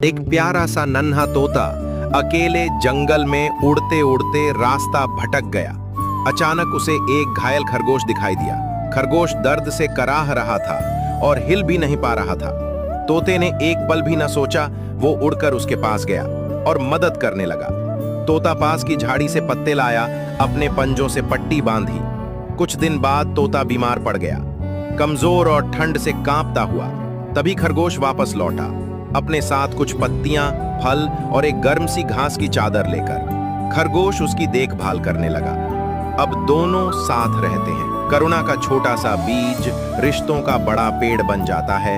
एक प्यारा सा नन्हा तोता अकेले जंगल में उड़ते उड़ते रास्ता भटक गया। अचानक उसे एक घायल खरगोश दिखाई दिया। खरगोश दर्द से कराह रहा था और हिल भी नहीं पा रहा था। तोते ने एक पल भी न सोचा, वो उड़कर उसके पास गया और मदद करने लगा। तोता पास की झाड़ी से पत्ते लाया, अपने पंजों से पट्टी बांधी। कुछ दिन बाद तोता बीमार पड़ गया, कमजोर और ठंड से कांपता हुआ। तभी खरगोश वापस लौटा, अपने साथ कुछ पत्तियां, फल और एक गर्म सी घास की चादर लेकर। खरगोश उसकी देखभाल करने लगा। अब दोनों साथ रहते हैं। करुणा का छोटा सा बीज रिश्तों का बड़ा पेड़ बन जाता है।